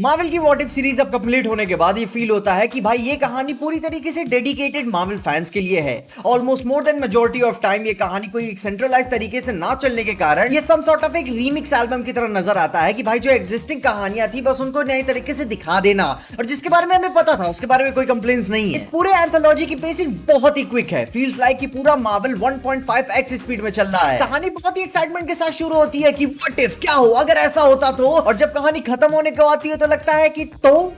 Marvel की what if series अब complete होने के बाद ये फील होता है कि भाई ये कहानी पूरी तरीके से डेडिकेटेड मार्वल फैंस के लिए है। Almost more than majority of time ये कहानी कोई एक सेंट्रलाइज तरीके से ना चलने के कारण ये सम सॉर्ट ऑफ एक रीमिक्स एल्बम की तरह नजर आता है कि भाई जो एग्जिस्टिंग कहानियां थी बस उनको नए तरीके से दिखा देना, और जिसके बारे में हमें पता था उसके बारे में कोई कंप्लेंट्स नहीं है। इस पूरे एंथोलॉजी की पेसिंग बहुत ही क्विक है, फील्स लाइक कि पूरा मार्वल 1.5x स्पीड में चल रहा है। कहानी बहुत ही एक्साइटमेंट के साथ शुरू होती है कि व्हाट इफ, क्या हो अगर ऐसा होता तो, और जब कहानी खत्म होने को आती है तो लगता है कि तो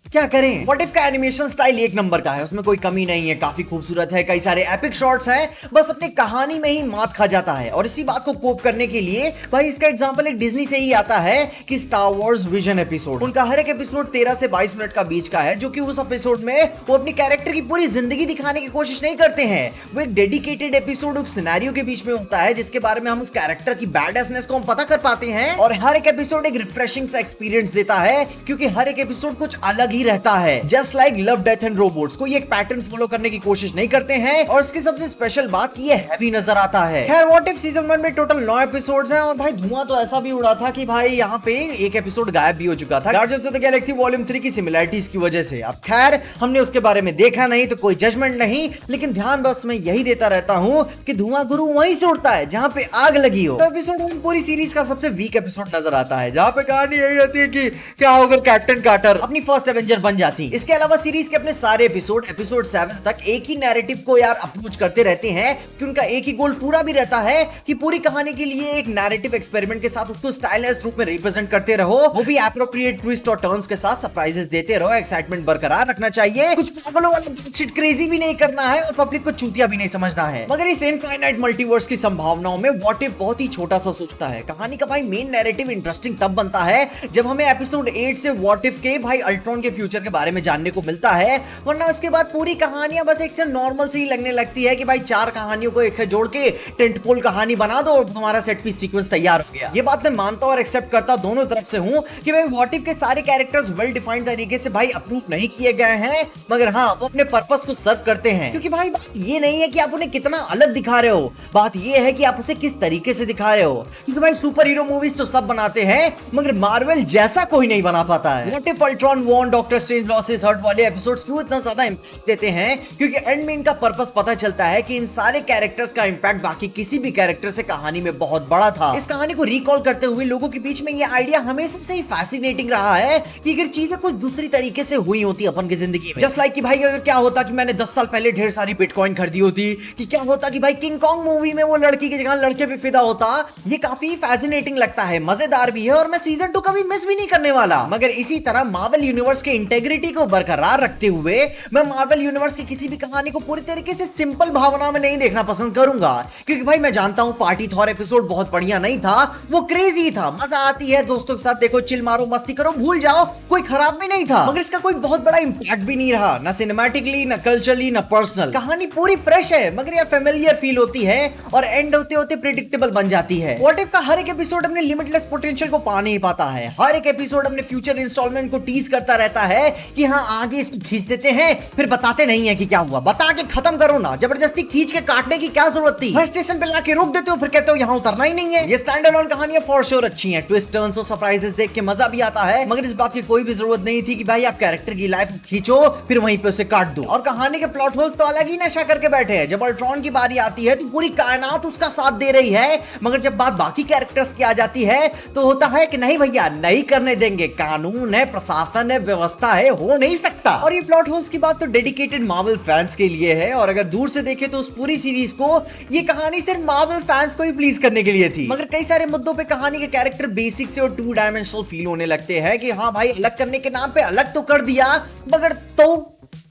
क्या करें। व्हाट इफ का एनिमेशन स्टाइल एक नंबर का है, उसमें कोई कमी नहीं है, काफी खूबसूरत है, कई सारे एपिक शॉट्स हैं, बस अपनी कहानी में ही मात खा जाता है। और इसी बात को कोप करने के लिए भाई इसका एग्जांपल एक डिज्नी से ही आता है कि स्टार वॉर्स विजन एपिसोड, उनका हर एक एपिसोड 13 से 22 मिनट का बीच का है, जो कि उस एपिसोड में वो अपनी कैरेक्टर की पूरी जिंदगी दिखाने की कोशिश नहीं करते हैं। वो एक डेडिकेटेड एपिसोड उस सिनेरियो के बीच में होता है जिसके बारे में हम उस कैरेक्टर की बैडनेस को हम पता कर पाते हैं, और हर एक एपिसोड एक रिफ्रेशिंग सा एक्सपीरियंस देता है क्योंकि हर एक एपिसोड कुछ अलग ही रहता है। Just like love death and robots, कोई एक पैटर्न फॉलो करने की कोशिश नहीं करते हैं, और इसकी सबसे स्पेशल बात कि ये हैवी नजर आता है। खैर व्हाट इफ सीजन 1 में टोटल 9 एपिसोड्स हैं, और भाई धुआं तो ऐसा भी उड़ा था कि भाई यहाँ पे एक एपिसोड गायब भी हो चुका था guardians of the Galaxy volume 3 की सिमिलरिटीज की वजह से। अब खैर हमने उसके बारे में देखा नहीं तो कोई जजमेंट नहीं, लेकिन ध्यान बस मैं यही देता रहता हूँ कि धुआं गुरु वहीं से उड़ता है जहाँ पे आग लगी हो। तो एपिसोड 1 पूरी सीरीज का सबसे वीक एपिसोड नजर आता है, जहाँ पे कहानी यही रहती है कि क्या होगा कैप्टन कार्टर अपनी फर्स्ट एवेंजर बन जाती। इसके अलावा सीरीज के अपने सारे एपिसोड 7 तक एक ही नैरेटिव को यार अप्रोच करते रहते हैं कि उनका एक ही गोल पूरा भी रहता है कि पूरी कहानी के लिए एक नैरेटिव एक्सपेरिमेंट के साथ उसको स्टाइलिश रूप में रिप्रेजेंट करते रहो, वो भी एप्रोप्रिएट ट्विस्ट और टर्न्स के साथ सरप्राइजेस देते रहो, एक्साइटमेंट बरकरार रखना चाहिए, कुछ पागलों वाला शिट क्रेजी भी नहीं करना है और पब्लिक को चूतिया भी नहीं समझना है। मगर इस इनफाइनाइट मल्टीवर्स की संभावनाओं में व्हाट इफ बहुत ही छोटा सा सोचता है। कहानी का भाई मेन नैरेटिव इंटरेस्टिंग तब बनता है जब हमें एपिसोड 8 से व्हाट इफ के भाई अल्ट्रॉन के फ्यूचर के बारे में जानने को मिलता है, वरना उसके बाद पूरी कहानियां बस एक से नॉर्मल से ही लगने लगती है कि भाई 4 कहानियों को एक जोड़ के टेंटपोल कहानी बना दो और तुम्हारा सेट पीस सीक्वेंस तैयार हो गया। ये बात मैं मानता और एक्सेप्ट करता दोनों तरफ से हूं कि भाई व्हाट इफ के सारे कैरेक्टर्स वेल डिफाइंड तरीके से भाई अप्रूव नहीं किए गए हैं, मगर हाँ वो अपने पर्पस को सर्व करते हैं। क्योंकि भाई बात ये नहीं है कि आप उन्हें कितना अलग दिखा रहे हो, बात ये है कि आप उसे किस तरीके से दिखा रहे हो। क्योंकि भाई सुपर हीरो मूवीज तो सब बनाते हैं, मगर मार्वल जैसा कोई नहीं बना पाता है। What if Ultron won doctor strange lost his heart वाले एपिसोड्स क्यों इतना ज्यादा इंपैक्ट देते हैं? क्योंकि एंड में इनका पर्पस पता चलता है कि इन सारे कैरेक्टर्स का इंपैक्ट बाकी किसी भी कैरेक्टर से कहानी में बहुत बड़ा था। इस कहानी को रिकॉल करते हुए लोगों के बीच में ये आइडिया हमेशा से ही फैसिनेटिंग रहा है कि अगर चीजें कुछ दूसरी तरीके से हुई होती अपन की जिंदगी में, जस्ट लाइक कि भाई अगर क्या होता कि मैंने 10 साल पहले ढेर सारी बिटकॉइन खरीदी होती, कि क्या होता कि भाई किंग कॉन्ग मूवी में वो लड़की की जगह लड़के पे फिदा होता। ये काफी फैसिनेटिंग लगता है, मजेदार भी है, और मैं सीजन 2 कभी मिस भी नहीं करने वाला। मगर इसी तरह मार्वल यूनिवर्स के इंटेग्रिटी को बरकरार रखते हुए मैं मार्वल यूनिवर्स की किसी भी कहानी को पूरी तरीके से सिंपल भावना में नहीं देखना पसंद करूंगा। क्योंकि भाई मैं जानता हूं पार्टी थॉर एपिसोड बहुत बढ़िया नहीं था, वो क्रेजी था, मजा आती है, दोस्तों के साथ देखो, चिल मारो, मस्ती करो, भूल जाओ, कोई खराब भी नहीं था। मगर इसका कोई बहुत बड़ा इंपैक्ट भी नहीं रहा, ना सिनेमैटिकली, ना कल्चरली, ना पर्सनल। कहानी पूरी फ्रेश है मगर यार फेमिलियर फील होती है और एंड होते होते प्रेडिक्टेबल बन जाती है। व्हाट इफ का हर एक एपिसोड अपने लिमिटलेस पोटेंशियल को पा नहीं पाता है। हर एक एपिसोड अपने फ्यूचर इंस्टॉलमेंट को टीज करता रहता है कि हाँ आगे इसको खींच देते हैं, फिर बताते नहीं है कि क्या हुआ, बता के खत्म करो ना, जबरदस्ती खींच के काटने की क्या जरूरत थी। हर स्टेशन पे लाके रोक देते हो, फिर कहते हो यहाँ उतरना ही नहीं है। ये स्टैंड अलोन कहानियां फॉर श्योर अच्छी हैं, ट्विस्ट टर्न्स और सरप्राइजेस देख के मजा भी आता है, मगर इस बात की कोई भी जरूरत नहीं थी कि भाई आप कैरेक्टर की लाइफ खींचो फिर वहीं पे उसे काट दो। और कहानी के प्लॉट होल्स तो अलग ही नशा करके बैठे हैं। जब अल्ट्रॉन की बारी आती है तो पूरी कायनात उसका साथ दे रही है, मगर जब बात बाकी कैरेक्टर्स की आ जाती है तो होता है कि नहीं भैया नहीं करने देंगे, कानून है, प्रशासन है, व्यवस्था है, हो नहीं सकता। और ये प्लॉट होल्स की बात तो डेडिकेटेड मार्वल फैंस के लिए है, और अगर दूर से देखें तो उस पूरी सीरीज को ये कहानी सिर्फ मार्वल फैंस को ही प्लीज करने के लिए थी। मगर कई सारे मुद्दों पे कहानी के कैरेक्टर बेसिक से और 2 डायमेंशनल फील होने लगते हैं कि हाँ भाई अलग करने के नाम पे अलग तो कर दिया, मगर तो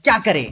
क्या करें।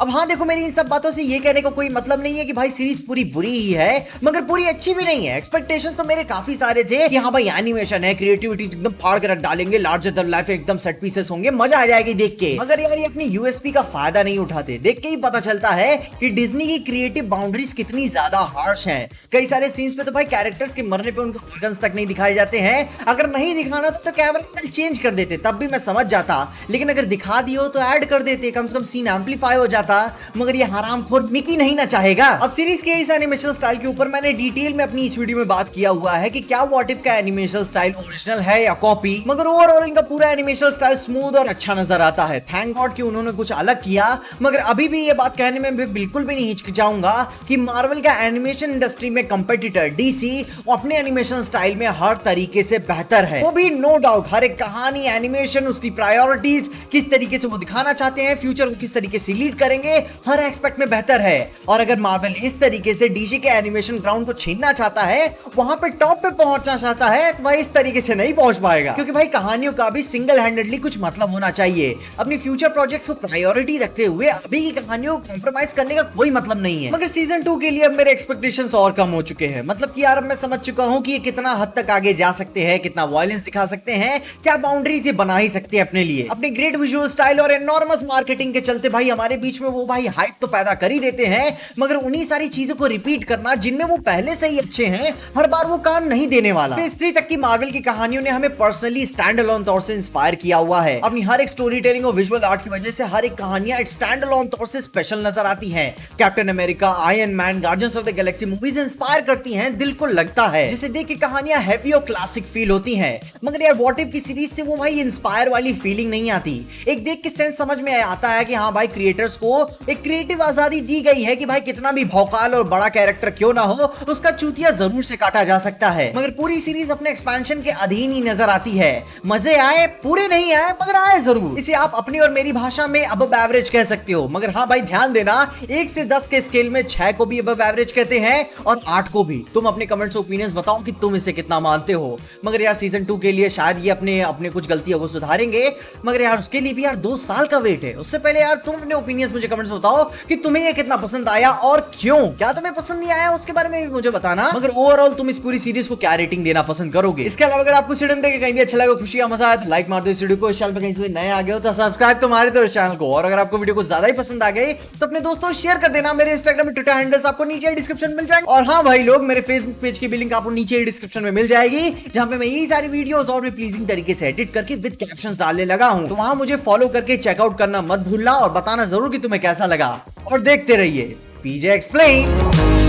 अब हाँ देखो, मेरी इन सब बातों से ये कहने को कोई मतलब नहीं है कि भाई सीरीज पूरी बुरी ही है, मगर पूरी अच्छी भी नहीं है। एक्सपेक्टेशंस तो मेरे काफी सारे थे कि हाँ भाई एनिमेशन है, क्रिएटिविटी एकदम फाड़ के रख डालेंगे, लार्जर देन लाइफ एकदम सेट पीसेस होंगे, मजा आ जाएगी देख के। मगर यार ये अपनी यूएसपी का फायदा नहीं उठाते। देख के ही पता चलता है कि डिज्नी की क्रिएटिव बाउंड्रीज कितनी ज्यादा हार्श हैं। कई सारे सीन्स पे तो भाई कैरेक्टर्स के मरने पे उनके ऑर्गन्स तक नहीं दिखाए जाते हैं। अगर नहीं दिखाना तो कैमरा एंगल चेंज कर देते, तब भी मैं समझ जाता, लेकिन अगर दिखा दियो तो ऐड कर देते, कम से कम सीन एम्पलीफाई हो जाता। जाता, मगर ये हरामखोर मिकी नहीं ना चाहेगा। अब सीरीज के इस एनिमेशन स्टाइल के ऊपर मैंने डिटेल में अपनी इस वीडियो में बात किया हुआ है कि क्या व्हाट इफ का एनिमेशन स्टाइल ओरिजिनल है या कॉपी, मगर ओवरऑल इनका पूरा एनिमेशन स्टाइल स्मूथ और अच्छा नजर आता है। थैंक गॉड कि उन्होंने कुछ अलग किया, मगर अभी भी ये बात कहने में भी बिल्कुल भी नहीं हिचकिचाऊंगा कि मार्वल का एनिमेशन इंडस्ट्री में कंपेटिटर डीसी अपने एनिमेशन स्टाइल में हर तरीके से बेहतर है। वो भी नो डाउट हर एक कहानी, एनिमेशन, उसकी प्रायोरिटीज, किस तरीके से वो दिखाना चाहते हैं, फ्यूचर को किस तरीके से लीड करेंगे, हर एस्पेक्ट में बेहतर है। और अगर मार्वल इस तरीके से डीसी के एनिमेशन ग्राउंड को छीनना चाहता है, वहां पे टॉप पे पहुंचना चाहता है, तो वह इस तरीके से नहीं पहुंच पाएगा, क्योंकि भाई कहानियों का भी सिंगल हैंडेडली कुछ मतलब होना चाहिए। अपनी फ्यूचर प्रोजेक्ट्स को प्रायोरिटी रखते हुए अभी की कहानियों को कॉम्प्रोमाइज करने का कोई मतलब नहीं है। मगर सीजन 2 के लिए अब मेरे एक्सपेक्टेशंस और कम हो चुके हैं। मतलब कि यार अब मैं समझ चुका हूं कि ये कितना हद तक आगे जा सकते हैं, कितना वायलेंस दिखा सकते हैं, क्या बाउंड्रीज ये बना ही सकते हैं अपने लिए। अपने ग्रेट विजुअल स्टाइल और एनॉर्मस मार्केटिंग के चलते भाई हमारे बीच में वो भाई हाइप तो पैदा कर ही देते हैं, मगर उन्हीं सारी चीजों को रिपीट करना जिनमें वो पहले से ही अच्छे हैं, हर बार वो काम नहीं देने वाला। फेज 3 तक की मार्वल की कहानियों ने हमें पर्सनली स्टैंड अलोन तौर से इंस्पायर किया हुआ है। अपनी हर एक स्टोरी टेलिंग और विजुअल आर्ट की वजह से हर एक कहानियां एक स्टैंड अलोन तौर से स्पेशल नजर आती हैं। Captain America, iron man, guardians of the Galaxy movies inspire करती हैं, दिल को लगता है, जिसे देख के कहानियां हैवी और क्लासिक फील होती हैं। मगर यार व्हाट इफ की सीरीज से वो भाई इंस्पायर वाली फीलिंग नहीं आती। एक देख के सेंस समझ में आता है कि हाँ भाई क्रिएटर्स को एक क्रिएटिव आजादी दी गई है कि भाई कितना भी भौकाल और बड़ा कैरेक्टर क्यों ना हो, उसका चूतिया जरूर से काटा जा सकता है। मगर पूरी सीरीज अपने एक्सपेंशन के अधीन ही नजर आती है। मजे आए, पूरे नहीं आए, मगर आए जरूर। इसे आप अपनी और मेरी भाषा में अबव एवरेज कह सकते हो। मगर हाँ भाई ध्यान देना, 1 से 10 के स्केल में 6 को भी अबव एवरेज कहते हैं और 8 को भी। तुम अपने कमेंट्स ओपिनियंस बताओ कि तुम इसे कितना मानते हो। मगर यार सीजन 2 के लिए शायद ये अपने कुछ गलतियों को सुधारेंगे, मगर यार उसके लिए भी यार 2 साल का वेट है। उससे पहले यार तुम अपने ओपिनियंस मुझे कमेंट्स बताओ कि तुम्हें ये कितना पसंद आया और क्यों। क्या तुम्हें पसंद नहीं आया उसके बारे में भी मुझे बताना। मगर ओवरऑल तुम इस पूरी सीरीज को क्या रेटिंग देना पसंद करोगे। इसके अलावा अगर आपको वीडियो देख के कहीं भी अच्छा लगा, खुशी या मजा आया, तो लाइक मार दो इस वीडियो को। इस चैनल पे कहीं से नए आ गए हो तो सब्सक्राइब तो मारे दो इस चैनल को। और अगर आपको वीडियो को ज्यादा ही पसंद आ गई तो अपने दोस्तों को शेयर कर देना। मेरे इंस्टाग्राम और ट्विटर हैंडल्स आपको नीचे डिस्क्रिप्शन में मिल जाएंगे। और हाँ भाई लोग, मेरे फेसबुक पेज की भी लिंक आपको नीचे डिस्क्रिप्शन में मिल जाएगी, जहां पे मैं यही सारी वीडियोस और भी प्लीजिंग तरीके से एडिट करके विद कैप्शंस डालने लगा हूं। तो वहां मुझे फॉलो करके चेकआउट करना मत भूलना और बताना जरूर कि तुम्हें कैसा लगा। और देखते रहिए पीजे एक्सप्लेन।